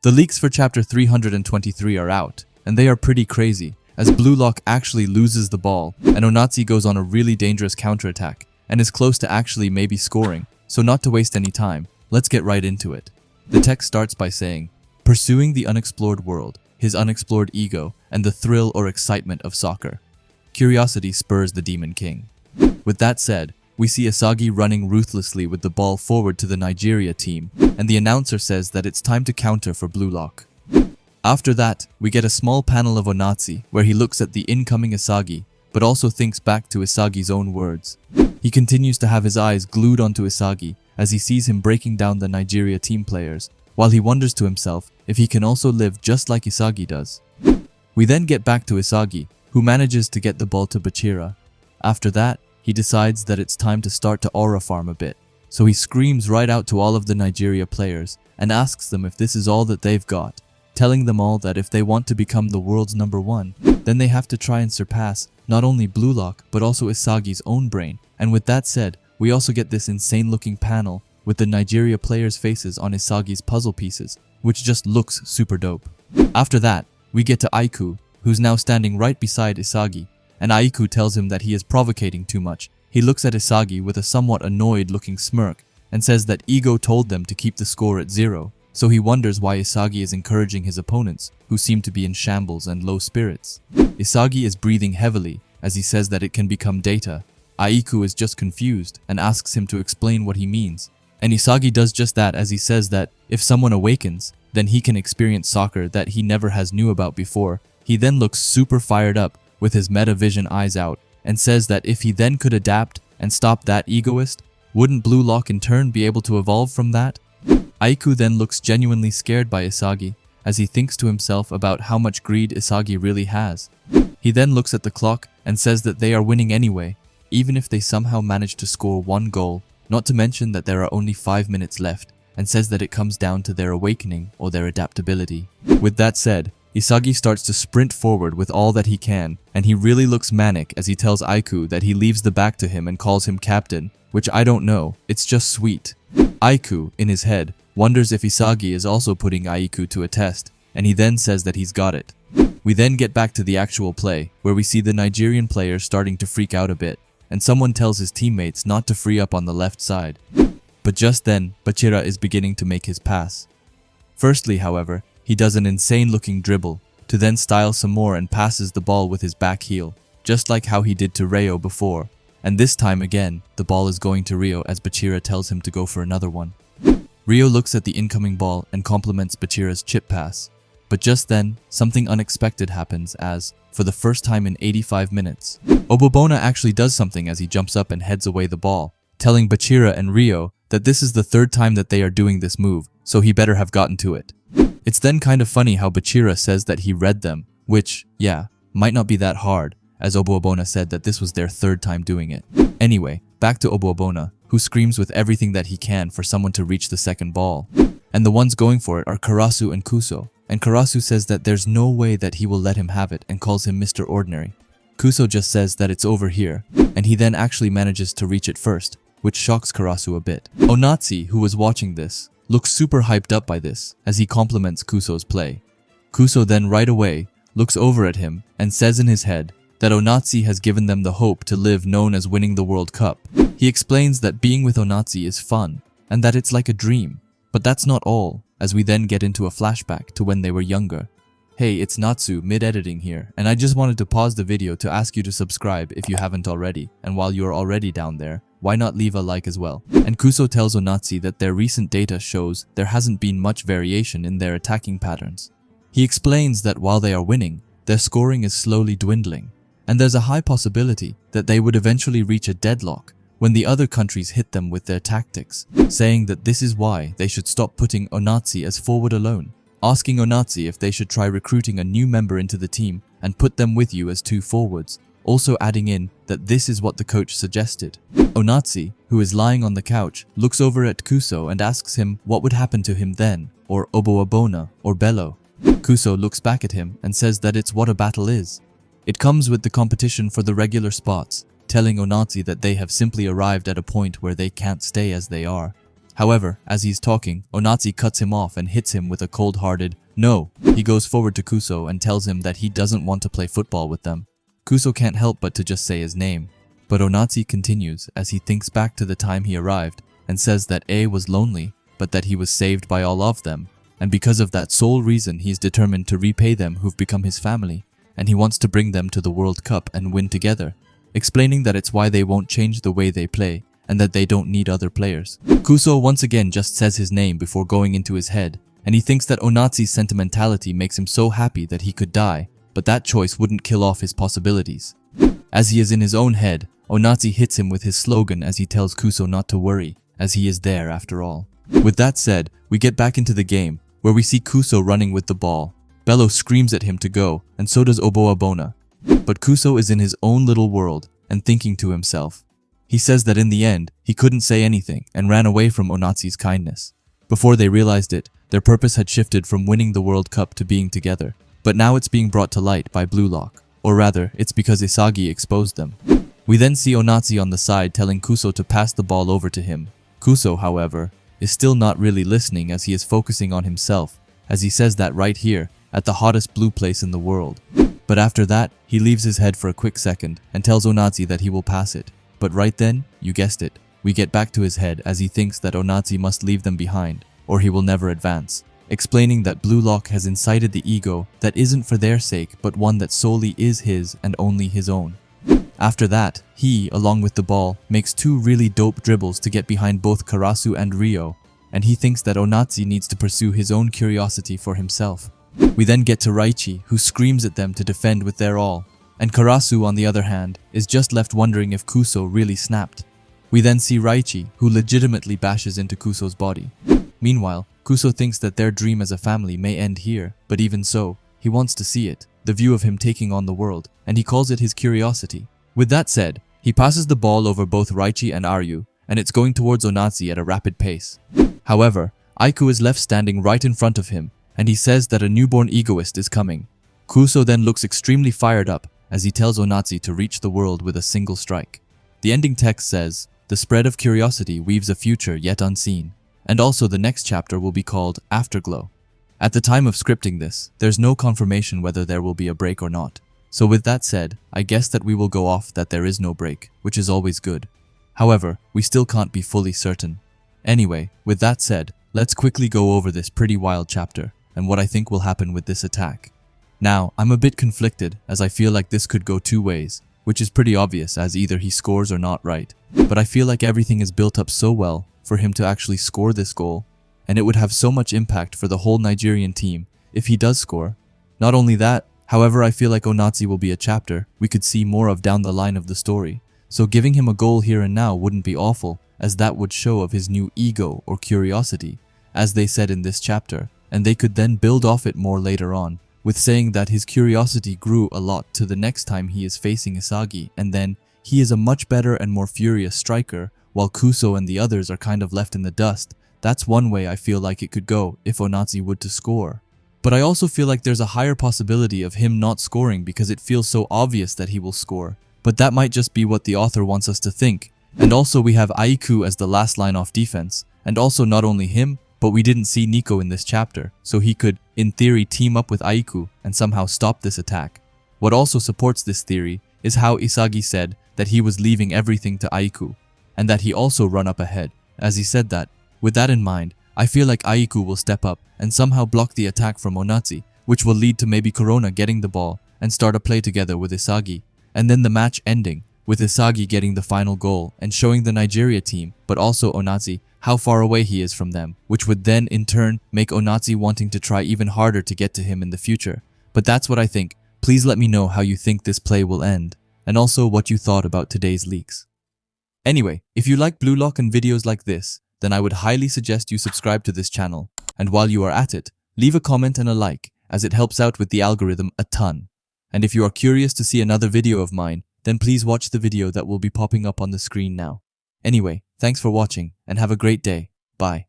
The leaks for chapter 323 are out, and they are pretty crazy, as Blue Lock actually loses the ball, and Onatsi goes on a really dangerous counterattack, and is close to actually maybe scoring, so not to waste any time, let's get right into it. The text starts by saying, pursuing the unexplored world, his unexplored ego, and the thrill or excitement of soccer. Curiosity spurs the Demon King. With that said, we see Isagi running ruthlessly with the ball forward to the Nigeria team, and the announcer says that it's time to counter for Blue Lock. After that, we get a small panel of Onatsi, where he looks at the incoming Isagi, but also thinks back to Isagi's own words. He continues to have his eyes glued onto Isagi, as he sees him breaking down the Nigeria team players, while he wonders to himself if he can also live just like Isagi does. We then get back to Isagi, who manages to get the ball to Bachira. After that, he decides that it's time to start to aura farm a bit, so he screams right out to all of the Nigeria players and asks them if this is all that they've got, telling them all that if they want to become the world's #1, then they have to try and surpass not only Blue Lock but also Isagi's own brain. And with that said, we also get this insane looking panel with the Nigeria players' faces on Isagi's puzzle pieces, which just looks super dope. After that, we get to Aiku, who's now standing right beside Isagi, and Aiku tells him that he is provocating too much. He looks at Isagi with a somewhat annoyed looking smirk and says that Ego told them to keep the score at 0, so he wonders why Isagi is encouraging his opponents, who seem to be in shambles and low spirits. Isagi is breathing heavily as he says that it can become data. Aiku is just confused and asks him to explain what he means, and Isagi does just that as he says that if someone awakens, then he can experience soccer that he never has knew about before. He then looks super fired up with his metavision eyes out and says that if he then could adapt and stop that egoist, wouldn't Blue Lock in turn be able to evolve from that? Aiku then looks genuinely scared by Isagi as he thinks to himself about how much greed Isagi really has. He then looks at the clock and says that they are winning anyway, even if they somehow manage to score 1 goal, not to mention that there are only 5 minutes left, and says that it comes down to their awakening or their adaptability. With that said, Isagi starts to sprint forward with all that he can, and he really looks manic as he tells Aiku that he leaves the back to him and calls him captain, which I don't know, it's just sweet. Aiku, in his head, wonders if Isagi is also putting Aiku to a test, and he then says that he's got it. We then get back to the actual play, where we see the Nigerian players starting to freak out a bit, and someone tells his teammates not to free up on the left side. But just then, Bachira is beginning to make his pass. Firstly, however, he does an insane looking dribble, to then style some more and passes the ball with his back heel, just like how he did to Ryo before. And this time again, the ball is going to Ryo as Bachira tells him to go for another one. Ryo looks at the incoming ball and compliments Bachira's chip pass. But just then, something unexpected happens as, for the first time in 85 minutes, Obobona actually does something as he jumps up and heads away the ball, telling Bachira and Ryo that this is the 3rd time that they are doing this move, so he better have gotten to it. It's then kind of funny how Bachira says that he read them, which, yeah, might not be that hard, as Obobona said that this was their 3rd time doing it. Anyway, back to Obobona, who screams with everything that he can for someone to reach the second ball. And the ones going for it are Karasu and Kuso, and Karasu says that there's no way that he will let him have it and calls him Mr. Ordinary. Kuso just says that it's over here, and he then actually manages to reach it first, which shocks Karasu a bit. Onatsi, who was watching this, looks super hyped up by this as he compliments Kuso's play. Kuso then right away looks over at him and says in his head that Onatsi has given them the hope to live known as winning the World Cup. He explains that being with Onatsi is fun and that it's like a dream, but that's not all, as we then get into a flashback to when they were younger. Hey, it's Natsu mid-editing here, and I just wanted to pause the video to ask you to subscribe if you haven't already, and while you're already down there, why not leave a like as well? And Kuso tells Onatsi that their recent data shows there hasn't been much variation in their attacking patterns. He explains that while they are winning, their scoring is slowly dwindling, and there's a high possibility that they would eventually reach a deadlock when the other countries hit them with their tactics, saying that this is why they should stop putting Onatsi as forward alone, asking Onatsi if they should try recruiting a new member into the team and put them with you as 2 forwards, also adding in that this is what the coach suggested. Onatsi, who is lying on the couch, looks over at Kuso and asks him what would happen to him then, or Oboabona, or Bello. Kuso looks back at him and says that it's what a battle is. It comes with the competition for the regular spots, telling Onatsi that they have simply arrived at a point where they can't stay as they are. However, as he's talking, Onatsi cuts him off and hits him with a cold-hearted "no." He goes forward to Kuso and tells him that he doesn't want to play football with them. Kuso can't help but to just say his name. But Onatsi continues as he thinks back to the time he arrived and says that A was lonely, but that he was saved by all of them. And because of that sole reason, he's determined to repay them who've become his family, and he wants to bring them to the World Cup and win together, explaining that it's why they won't change the way they play and that they don't need other players. Kuso once again just says his name before going into his head, and he thinks that Onatsi's sentimentality makes him so happy that he could die, but that choice wouldn't kill off his possibilities. As he is in his own head, Onatsi hits him with his slogan as he tells Kuso not to worry, as he is there after all. With that said, we get back into the game, where we see Kuso running with the ball. Bello screams at him to go, and so does Oboabona. But Kuso is in his own little world, and thinking to himself. He says that in the end, he couldn't say anything, and ran away from Onatsi's kindness. Before they realized it, their purpose had shifted from winning the World Cup to being together. But now it's being brought to light by Blue Lock. Or rather, it's because Isagi exposed them. We then see Onatsi on the side telling Kuso to pass the ball over to him. Kuso, however, is still not really listening as he is focusing on himself, as he says that right here, at the hottest blue place in the world. But after that, he leaves his head for a quick second and tells Onatsi that he will pass it. But right then, you guessed it, we get back to his head as he thinks that Onatsi must leave them behind, or he will never advance, explaining that Blue Lock has incited the ego that isn't for their sake but one that solely is his and only his own. After that, he, along with the ball, makes two really dope dribbles to get behind both Karasu and Ryo, and he thinks that Onatsi needs to pursue his own curiosity for himself. We then get to Raichi, who screams at them to defend with their all, and Karasu, on the other hand, is just left wondering if Kuso really snapped. We then see Raichi, who legitimately bashes into Kuso's body. Meanwhile, Kuso thinks that their dream as a family may end here, but even so, he wants to see it, the view of him taking on the world, and he calls it his curiosity. With that said, he passes the ball over both Raichi and Aryu, and it's going towards Onatsi at a rapid pace. However, Aiku is left standing right in front of him, and he says that a newborn egoist is coming. Kuso then looks extremely fired up as he tells Onatsi to reach the world with a single strike. The ending text says, "The spread of curiosity weaves a future yet unseen," and also the next chapter will be called Afterglow. At the time of scripting this, there's no confirmation whether there will be a break or not. So with that said, I guess that we will go off that there is no break, which is always good. However, we still can't be fully certain. Anyway, with that said, let's quickly go over this pretty wild chapter and what I think will happen with this attack. Now, I'm a bit conflicted as I feel like this could go two ways, which is pretty obvious as either he scores or not right. But I feel like everything is built up so well for him to actually score this goal, and it would have so much impact for the whole Nigerian team if he does score. Not only that, however, I feel like Onatsi will be a chapter we could see more of down the line of the story, so giving him a goal here and now wouldn't be awful, as that would show of his new ego or curiosity, as they said in this chapter, and they could then build off it more later on, with saying that his curiosity grew a lot to the next time he is facing Isagi, and then he is a much better and more furious striker, while Kuso and the others are kind of left in the dust. That's one way I feel like it could go if Onatsi would to score. But I also feel like there's a higher possibility of him not scoring because it feels so obvious that he will score. But that might just be what the author wants us to think. And also we have Aiku as the last line off defense, and also not only him, but we didn't see Nico in this chapter, so he could, in theory, team up with Aiku and somehow stop this attack. What also supports this theory is how Isagi said that he was leaving everything to Aiku, and that he also run up ahead, as he said that. With that in mind, I feel like Aiku will step up and somehow block the attack from Onatsi, which will lead to maybe Corona getting the ball and start a play together with Isagi, and then the match ending, with Isagi getting the final goal and showing the Nigeria team, but also Onatsi, how far away he is from them, which would then in turn make Onatsi wanting to try even harder to get to him in the future. But that's what I think. Please let me know how you think this play will end, and also what you thought about today's leaks. Anyway, if you like Blue Lock and videos like this, then I would highly suggest you subscribe to this channel, and while you are at it, leave a comment and a like, as it helps out with the algorithm a ton. And if you are curious to see another video of mine, then please watch the video that will be popping up on the screen now. Anyway, thanks for watching, and have a great day. Bye.